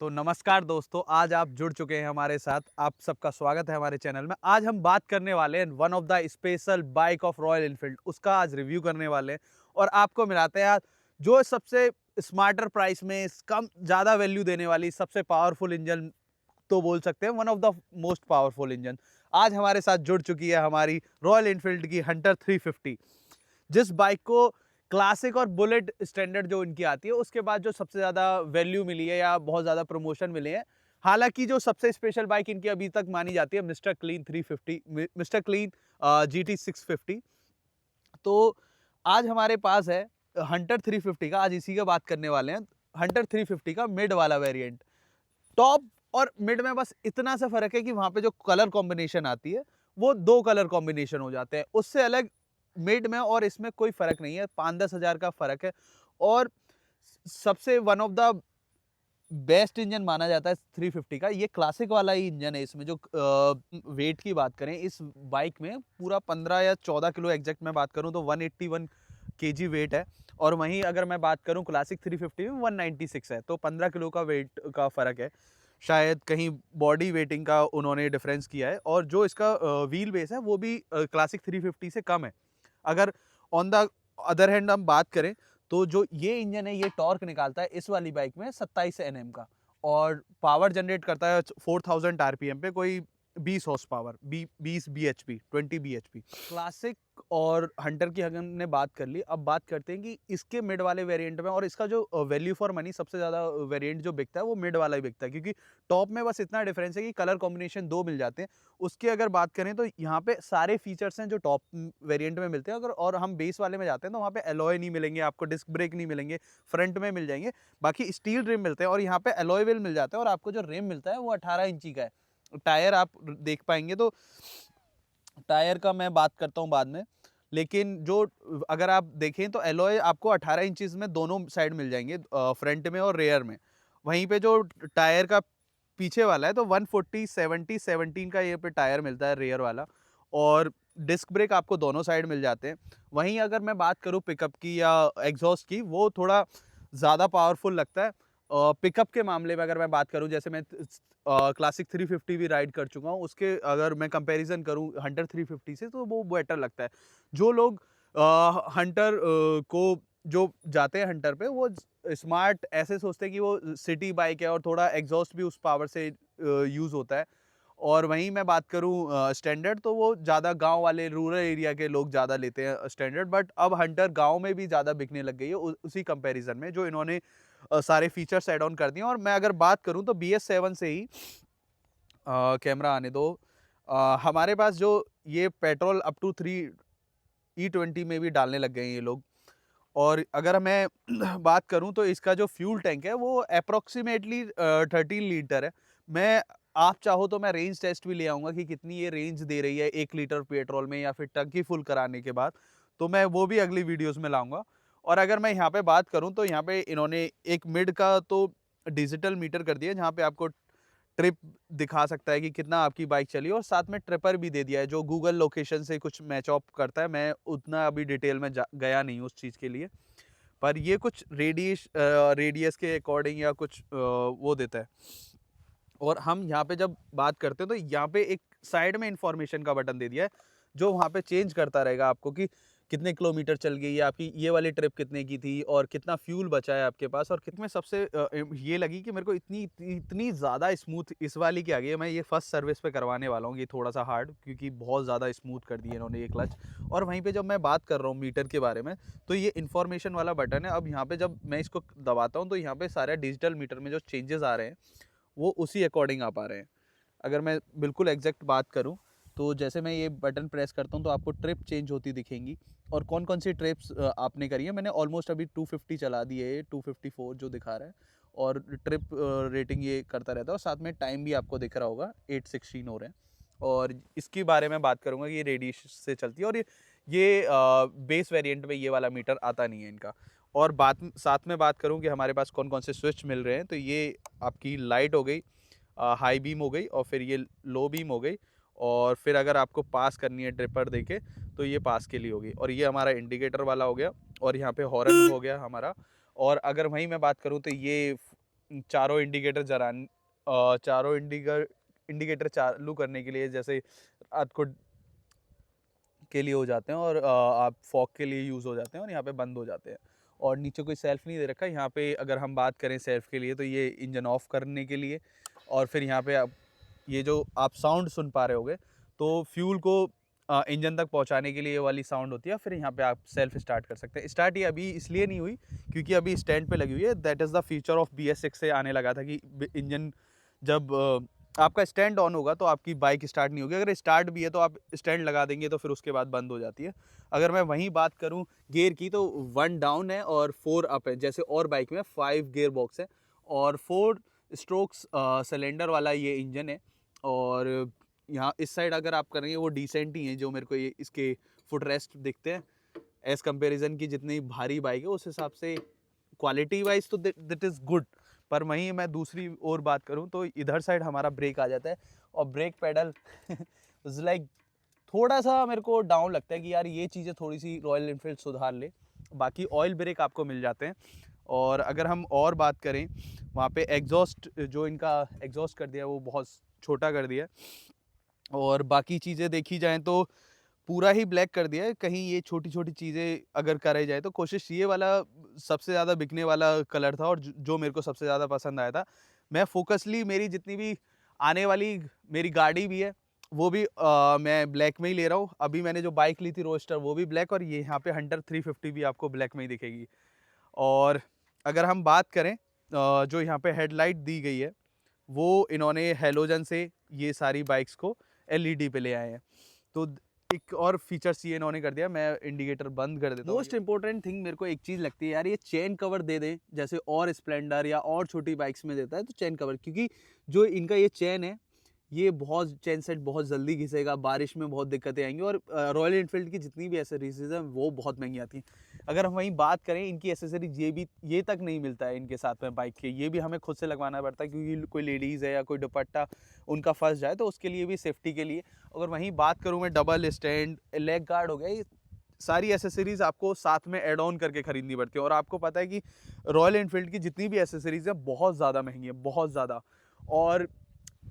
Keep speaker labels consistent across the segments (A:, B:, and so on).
A: तो नमस्कार दोस्तों, आज आप जुड़ चुके हैं हमारे साथ। आप सबका स्वागत है हमारे चैनल में। आज हम बात करने वाले हैं one of the special bike of royal Enfield, उसका आज रिव्यू करने वाले हैं और आपको मिलाते हैं आज जो सबसे स्मार्टर प्राइस में कम ज़्यादा वैल्यू देने वाली सबसे पावरफुल इंजन, तो बोल सकते हैं one of the most powerful engine. आज हमारे साथ जुड़ चुकी है हमारी रॉयल एनफील्ड की हंटर 350, जिस बाइक को क्लासिक और बुलेट स्टैंडर्ड जो इनकी आती है उसके बाद जो सबसे ज़्यादा वैल्यू मिली है या बहुत ज़्यादा प्रमोशन मिले हैं। हालांकि जो सबसे स्पेशल बाइक इनकी अभी तक मानी जाती है mister clean 350, mister clean GT 650। तो आज हमारे पास है हंटर 350 का, आज इसी का बात करने वाले हैं। हंटर 350 का मिड वाला वेरिएंट। टॉप और मिड में बस इतना सा फर्क है कि वहां पे जो कलर कॉम्बिनेशन आती है वो दो कलर कॉम्बिनेशन हो जाते हैं, उससे अलग मिड में और इसमें कोई फर्क नहीं है। 5-10 हज़ार का फर्क है। और सबसे one of the best engine माना जाता है 350 का, ये क्लासिक वाला ही इंजन है। इसमें जो वेट की बात करें इस बाइक में पूरा 15 या 14 किलो एग्जैक्ट मैं बात करूं तो 181 केजी वेट है। और वहीं अगर मैं बात करूं क्लासिक 350 में 196 है, तो 15 किलो का वेट का फर्क है। शायद कहीं बॉडी वेटिंग का उन्होंने डिफरेंस किया है। और जो इसका व्हील बेस है वो भी क्लासिक 350 से कम है। अगर ऑन द अदर हैंड हम बात करें तो जो ये इंजन है ये टॉर्क निकालता है इस वाली बाइक में 27 Nm का, और पावर जनरेट करता है 4000 आरपीएम पे, कोई 20 horse power, 20 bhp, 20 bhp। Classic और हंटर की अगर हमने बात कर ली, अब बात करते हैं कि इसके मिड वाले वेरिएंट में और इसका जो वैल्यू फॉर मनी सबसे ज़्यादा वेरिएंट जो बिकता है वो मिड वाला ही बिकता है, क्योंकि टॉप में बस इतना डिफरेंस है कि कलर कॉम्बिनेशन दो मिल जाते हैं। उसकी अगर बात करें तो यहाँ पे सारे फीचर्स हैं जो टॉप वेरिएंट में मिलते हैं। अगर और हम बेस वाले में जाते हैं तो वहाँ पे एलॉय नहीं मिलेंगे आपको, डिस्क ब्रेक नहीं मिलेंगे, फ्रंट में मिल जाएंगे, बाकी स्टील रिम मिलते हैं। और यहाँ पे एलॉय व्हील मिल जाता है और आपको जो रिम मिलता है वो 18 इंची का है। टायर आप देख पाएंगे तो टायर का मैं बात करता हूँ बाद में, लेकिन जो अगर आप देखें तो एलॉय आपको 18 इंचेस में दोनों साइड मिल जाएंगे, फ्रंट में और रेयर में। वहीं पे जो टायर का पीछे वाला है तो 140 70 17 का ये पे टायर मिलता है रेयर वाला। और डिस्क ब्रेक आपको दोनों साइड मिल जाते हैं। वहीं अगर मैं बात करूँ पिकअप की या एग्जॉस्ट की, वो थोड़ा ज़्यादा पावरफुल लगता है। पिकअप के मामले में अगर मैं बात करूँ, जैसे मैं क्लासिक 350 भी राइड कर चुका हूँ, उसके अगर मैं कंपैरिजन करूँ हंटर 350 से तो वो बेटर लगता है। जो लोग हंटर को जो जाते हैं हंटर पे, वो स्मार्ट ऐसे सोचते हैं कि वो सिटी बाइक है और थोड़ा एग्जॉस्ट भी उस पावर से यूज़ होता है। और वहीं मैं बात करूँ स्टैंडर्ड, तो वो ज़्यादा गांव वाले रूरल एरिया के लोग ज़्यादा लेते हैं स्टैंडर्ड। बट अब हंटर गांव में भी ज़्यादा बिकने लग गई है उसी कंपैरिजन में, जो इन्होंने सारे फीचर्स ऐड ऑन कर दिए। और मैं अगर बात करूं तो BS7 से ही कैमरा आने दो, हमारे पास जो ये पेट्रोल अप टू 3 E20 में भी डालने लग गए हैं ये लोग। और अगर मैं बात करूं तो इसका जो फ्यूल टैंक है वो अप्रोक्सीमेटली 13 लीटर है। मैं आप चाहो तो मैं रेंज टेस्ट भी ले आऊँगा कि कितनी ये रेंज दे रही है 1 लीटर पेट्रोल में या फिर टंकी फुल कराने के बाद, तो मैं वो भी अगली वीडियोस में लाऊँगा। और अगर मैं यहाँ पे बात करूँ तो यहाँ पे इन्होंने एक मिड का तो डिजिटल मीटर कर दिया है, जहाँ पे आपको ट्रिप दिखा सकता है कि कितना आपकी बाइक चली, और साथ में ट्रिपर भी दे दिया है जो गूगल लोकेशन से कुछ मैच अप करता है। मैं उतना अभी डिटेल में गया नहीं उस चीज़ के लिए, पर ये कुछ रेडियस के अकॉर्डिंग या कुछ वो देता है। और हम यहाँ पे जब बात करते हैं तो यहाँ पे एक साइड में इंफॉर्मेशन का बटन दे दिया है, जो वहाँ पे चेंज करता रहेगा आपको कि कितने किलोमीटर चल गई है आपकी ये वाली ट्रिप, कितने की थी, और कितना फ्यूल बचा है आपके पास। और कितने सबसे ये लगी कि मेरे को इतनी इतनी ज़्यादा स्मूथ इस वाली की आ गई है। मैं ये फर्स्ट सर्विस पे करवाने वाला हूँ, ये थोड़ा सा हार्ड, क्योंकि बहुत ज़्यादा स्मूथ कर दिए इन्होंने ये क्लच। और वहीं पे जब मैं बात कर रहा हूँ मीटर के बारे में, तो ये इन्फॉर्मेशन वाला बटन है। अब यहाँ पे जब मैं इसको दबाता हूँ तो यहाँ पे सारे डिजिटल मीटर में जो चेंजेस आ रहे हैं वो उसी अकॉर्डिंग आ पा रहे हैं। अगर मैं बिल्कुल एग्जैक्ट बात करूं तो जैसे मैं ये बटन प्रेस करता हूं तो आपको ट्रिप चेंज होती दिखेंगी, और कौन कौन सी ट्रिप्स आपने करी है। मैंने ऑलमोस्ट अभी 250 चला दी है, 254 जो दिखा रहा है, और ट्रिप रेटिंग ये करता रहता है। और साथ में टाइम भी आपको दिख रहा होगा 8:16 हो रहे हैं। और इसके बारे में बात करूंगा कि ये रेडिएशन से चलती है, और ये बेस वेरिएंट में ये वाला मीटर आता नहीं है इनका। और बात साथ में बात करूं कि हमारे पास कौन कौन से स्विच मिल रहे हैं, तो ये आपकी लाइट हो गई, हाई बीम हो गई, और फिर ये लो बीम हो गई। और फिर अगर आपको पास करनी है ट्रिपर देके तो ये पास के लिए होगी। और ये हमारा इंडिकेटर वाला हो गया, और यहाँ पे हॉर्न हो गया हमारा। और अगर वहीं मैं बात करूँ तो ये चारों इंडिकेटर चारों इंडिकेटर चालू करने के लिए, जैसे रात को के लिए हो जाते हैं और आप फॉग के लिए यूज़ हो जाते हैं और यहाँ पे बंद हो जाते हैं। और नीचे कोई सेल्फ नहीं दे रखा है। यहाँ पे अगर हम बात करें सेल्फ के लिए तो ये इंजन ऑफ करने के लिए, और फिर यहाँ पे आप ये जो आप साउंड सुन पा रहे होगे तो फ्यूल को इंजन तक पहुँचाने के लिए ये वाली साउंड होती है। फिर यहाँ पे आप सेल्फ स्टार्ट कर सकते हैं। स्टार्ट ये अभी इसलिए नहीं हुई क्योंकि अभी स्टैंड पे लगी हुई है। That is the feature of BS6 से आने लगा था कि इंजन जब आपका स्टैंड ऑन होगा तो आपकी बाइक स्टार्ट नहीं होगी। अगर स्टार्ट भी है तो आप स्टैंड लगा देंगे तो फिर उसके बाद बंद हो जाती है। अगर मैं वहीं बात करूं गियर की तो 1 डाउन है और 4 अप है, जैसे और बाइक में 5 गियर बॉक्स है और 4 स्ट्रोक्स सिलेंडर वाला ये इंजन है। और यहाँ इस साइड अगर आप करेंगे वो डिसेंट ही है, जो मेरे को ये इसके फुट रेस्ट दिखते हैं एज कंपेरिजन की जितनी भारी बाइक है उस हिसाब से क्वालिटी वाइज तो दैट इज़ गुड। पर वहीं मैं दूसरी और बात करूं तो इधर साइड हमारा ब्रेक आ जाता है और ब्रेक पेडल इज लाइक थोड़ा सा मेरे को डाउन लगता है कि यार ये चीज़ें थोड़ी सी रॉयल एनफील्ड सुधार ले। बाकी ऑयल ब्रेक आपको मिल जाते हैं। और अगर हम और बात करें वहाँ पे एग्जॉस्ट, जो इनका एग्जॉस्ट कर दिया वो बहुत छोटा कर दिया। और बाकी चीज़ें देखी जाएँ तो पूरा ही ब्लैक कर दिया है। कहीं ये छोटी छोटी चीज़ें अगर कराई जाए तो कोशिश ये वाला सबसे ज़्यादा बिकने वाला कलर था और जो मेरे को सबसे ज़्यादा पसंद आया था। मैं फोकसली मेरी जितनी भी आने वाली मेरी गाड़ी भी है वो भी मैं ब्लैक में ही ले रहा हूँ। अभी मैंने जो बाइक ली थी रोस्टर वो भी ब्लैक, और ये यहाँ पे हंटर 350 भी आपको ब्लैक में ही दिखेगी। और अगर हम बात करें जो यहाँ पे हेडलाइट दी गई है वो इन्होंने हेलोजन से ये सारी बाइक्स को LED पे ले आए हैं। तो एक और फीचर्स ये इन्होंने कर दिया, मैं इंडिकेटर बंद कर देता हूँ। मोस्ट इंपॉर्टेंट थिंग मेरे को एक चीज़ लगती है यार, ये चेन कवर दे दें जैसे और स्प्लेंडर या और छोटी बाइक्स में देता है तो चेन कवर, क्योंकि जो इनका ये चेन है ये बहुत चेन सेट बहुत जल्दी घिसेगा, बारिश में बहुत दिक्कतें आएंगी। और रॉयल एनफील्ड की जितनी भी एसेसरीज हैं वो बहुत महंगी आती हैं। अगर हम वहीं बात करें इनकी एसेसरीज ये तक नहीं मिलता है इनके साथ में बाइक के, ये भी हमें खुद से लगवाना पड़ता है क्योंकि कोई लेडीज़ है या कोई दुपट्टा उनका फंस जाए तो उसके लिए भी सेफ्टी के लिए। अगर वहीं बात करूँ मैं डबल स्टैंड, लेग गार्ड हो गया, ये सारी एसेसरीज आपको साथ में एड ऑन करके खरीदनी पड़ती है। और आपको पता है कि रॉयल एनफील्ड की जितनी भी एसेसरीज है बहुत ज़्यादा महंगी है, बहुत ज़्यादा। और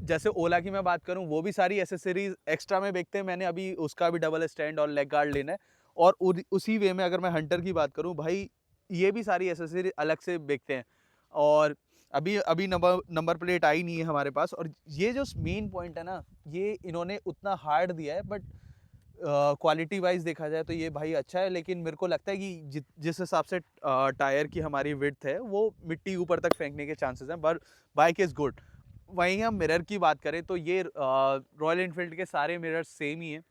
A: जैसे ओला की मैं बात करूं वो भी सारी एसेसरीज एक्स्ट्रा में बेचते हैं। मैंने अभी उसका भी डबल स्टैंड और लेग गार्ड लेना है। और उसी वे में अगर मैं हंटर की बात करूं भाई ये भी सारी एसेसरीज अलग से बेचते हैं। और अभी अभी नंबर प्लेट आई नहीं है हमारे पास। और ये जो मेन पॉइंट है ना, ये इन्होंने उतना हार्ड दिया है बट क्वालिटी वाइज देखा जाए तो ये भाई अच्छा है। लेकिन मेरे को लगता है कि जिस हिसाब से टायर की हमारी विड्थ है वो मिट्टी ऊपर तक फेंकने के चांसेस हैं, पर बाइक इज़ गुड। वहीं हम मिरर की बात करें तो ये रॉयल एनफील्ड के सारे मिरर सेम ही हैं।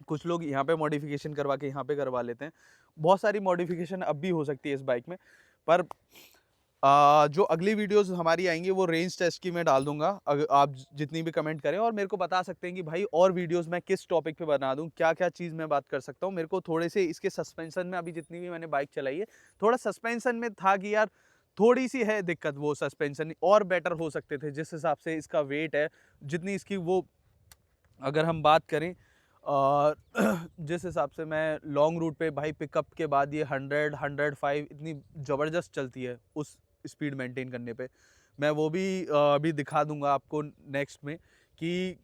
A: कुछ लोग यहाँ पे मॉडिफिकेशन करवा के यहाँ पे करवा लेते हैं, बहुत सारी मॉडिफिकेशन अब भी हो सकती है इस बाइक में। पर जो अगली वीडियोस हमारी आएंगी वो रेंज टेस्ट की मैं डाल दूंगा। अगर आप जितनी भी कमेंट करें और मेरे को बता सकते हैं कि भाई और वीडियोस मैं किस टॉपिक पे बना दूं, क्या क्या चीज़ मैं बात कर सकता हूं। मेरे को थोड़े से इसके सस्पेंशन में, अभी जितनी भी मैंने बाइक चलाई है थोड़ा सस्पेंशन में था कि यार थोड़ी सी है दिक्कत, वो सस्पेंशन और बेटर हो सकते थे जिस हिसाब से इसका वेट है, जितनी इसकी वो अगर हम बात करें जिस हिसाब से मैं लॉन्ग रूट पे भाई पिकअप के बाद ये 100-105 इतनी ज़बरदस्त चलती है उस स्पीड मेंटेन करने पे। मैं वो भी अभी दिखा दूंगा आपको नेक्स्ट में कि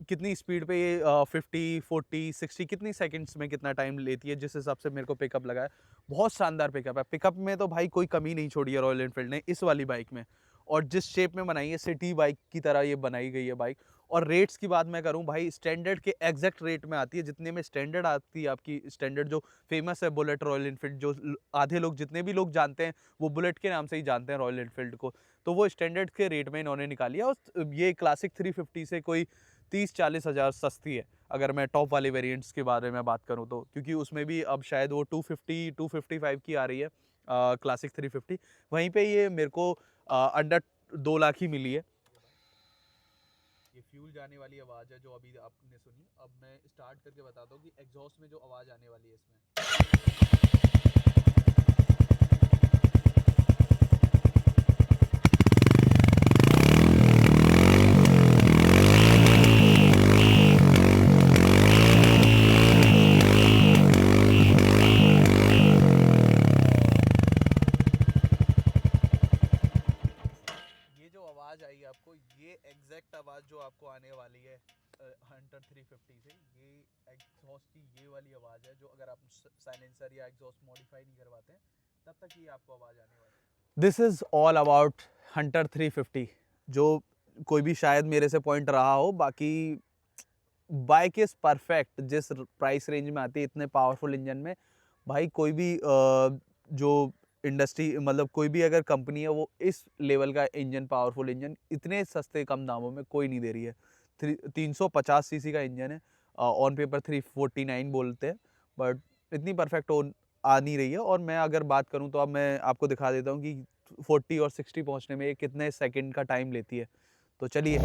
A: कितनी स्पीड पे ये 50, 40, 60 कितनी सेकंड्स में कितना टाइम लेती है, जिस हिसाब से मेरे को पिकअप लगा है। बहुत शानदार पिकअप है। पिकअप में तो भाई कोई कमी नहीं छोड़ी है रॉयल एनफील्ड ने इस वाली बाइक में। और जिस शेप में बनाई है सिटी बाइक की तरह ये बनाई गई है बाइक। और रेट्स की बात मैं करूं भाई स्टैंडर्ड के एग्जैक्ट रेट में आती है, जितने में स्टैंडर्ड आती है आपकी स्टैंडर्ड जो फेमस है बुलेट रॉयल एनफील्ड, जो आधे लोग जितने भी लोग जानते हैं वो बुलेट के नाम से ही जानते हैं रॉयल एनफील्ड को, तो वो स्टैंडर्ड के रेट में इन्होंने निकाली है। और ये क्लासिक 350 से कोई 30-40 हज़ार सस्ती है अगर मैं टॉप वाले वेरिएंट्स के बारे में बात करूं तो, क्योंकि उसमें भी अब शायद वो 250-255 की आ रही है क्लासिक 350। वहीं पे ये मेरे को अंडर 2 लाख ही मिली है। ये फ्यूल जाने वाली आवाज़ है जो अभी आपने सुनी। अब मैं स्टार्ट करके बताता हूँ कि एग्जॉस्ट में जो आवाज़ आने वाली है इसमें। आपको आने वाली है हंटर 350 से, ये एग्जॉस्ट की ये वाली आवाज़ है, जो अगर आप साइलेंसर या एग्जॉस्ट मॉडिफाई नहीं करवाते हैं तब तक ये आपको आवाज़ आने वाली है। This is all about Hunter 350, जो कोई भी शायद मेरे से पॉइंट रहा हो। बाकी बाइक इज़ परफेक्ट, जिस प्राइस रेंज में आती है इतने पावरफुल इंजन में, भाई कोई भी जो इंडस्ट्री मतलब कोई भी अगर कंपनी है वो इस लेवल का इंजन, पावरफुल इंजन इतने सस्ते कम दामों में कोई नहीं दे रही है। 350 सीसी का इंजन है, ऑन पेपर 349 बोलते हैं, बट इतनी परफेक्ट आ नहीं रही है। और मैं अगर बात करूं तो अब मैं आपको दिखा देता हूं कि 40 और 60 पहुंचने में ये कितने सेकंड का टाइम लेती है। तो चलिए।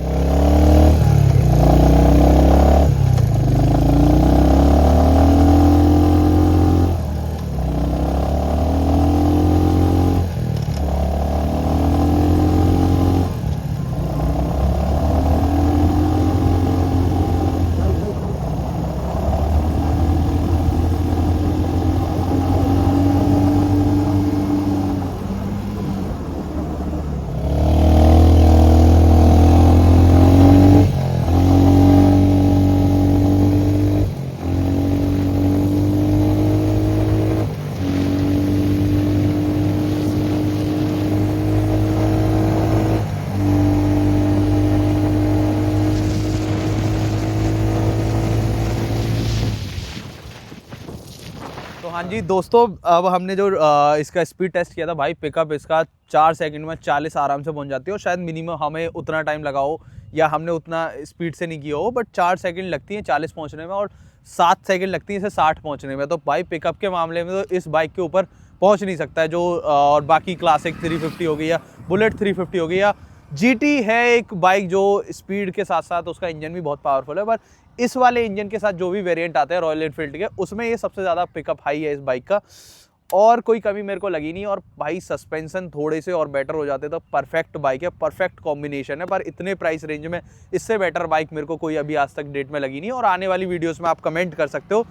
A: तो हाँ जी दोस्तों, अब हमने जो इसका स्पीड टेस्ट किया था भाई, पिकअप इसका 4 सेकंड में 40 आराम से पहुंच जाती है। और शायद मिनिमम हमें उतना टाइम लगा हो या हमने उतना स्पीड से नहीं किया हो, बट 4 सेकंड लगती है 40 पहुंचने में और 7 सेकंड लगती है इसे 60 पहुंचने में। तो भाई पिकअप के मामले में तो इस बाइक के ऊपर पहुँच नहीं सकता है जो और बाकी क्लासिक 350 हो गई या बुलेट 350 हो गई या GT है एक बाइक जो स्पीड के साथ साथ उसका इंजन भी बहुत पावरफुल है। पर इस वाले इंजन के साथ जो भी वेरिएंट आते हैं रॉयल एनफील्ड के, उसमें ये सबसे ज़्यादा पिकअप हाई है इस बाइक का, और कोई कमी मेरे को लगी नहीं। और भाई सस्पेंशन थोड़े से और बेटर हो जाते तो परफेक्ट बाइक है, परफेक्ट कॉम्बिनेशन है। पर इतने प्राइस रेंज में इससे बेटर बाइक मेरे को कोई अभी आज तक डेट में लगी नहीं। और आने वाली वीडियोज़ में आप कमेंट कर सकते हो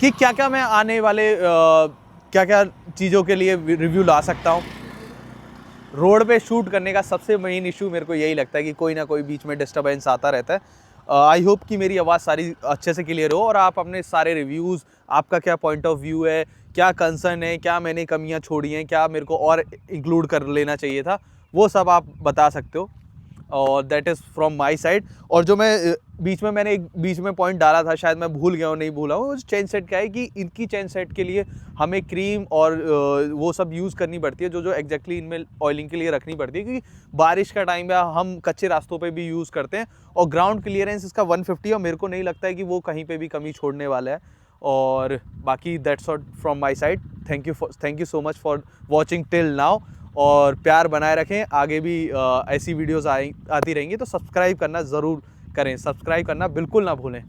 A: कि क्या क्या मैं आने वाले क्या क्या चीज़ों के लिए रिव्यू ला सकता हूँ। रोड पे शूट करने का सबसे मेन इशू मेरे को यही लगता है कि कोई ना कोई बीच में डिस्टर्बेंस आता रहता है। आई होप कि मेरी आवाज़ सारी अच्छे से क्लियर हो और आप अपने सारे रिव्यूज़, आपका क्या पॉइंट ऑफ व्यू है, क्या कंसर्न है, क्या मैंने कमियां छोड़ी हैं, क्या मेरे को और इंक्लूड कर लेना चाहिए था, वो सब आप बता सकते हो। और that is from my side. और जो मैं मैंने एक बीच में पॉइंट डाला था, शायद मैं भूल गया हूँ, नहीं भूला हूँ, चेन सेट का है कि इनकी चेन सेट के लिए हमें क्रीम और वो सब यूज़ करनी पड़ती है जो एग्जैक्टली इनमें ऑयलिंग के लिए रखनी पड़ती है, क्योंकि बारिश का टाइम है, हम कच्चे रास्तों पे भी यूज़ करते हैं। और ग्राउंड क्लियरेंस इसका 150 और मेरे को नहीं लगता है कि वो कहीं पर भी कमी छोड़ने वाला है। और बाकी that's all from my side. Thank you so much for watching till now. और प्यार बनाए रखें, आगे भी ऐसी वीडियोस आती रहेंगी, तो सब्सक्राइब करना ज़रूर करें, सब्सक्राइब करना बिल्कुल ना भूलें।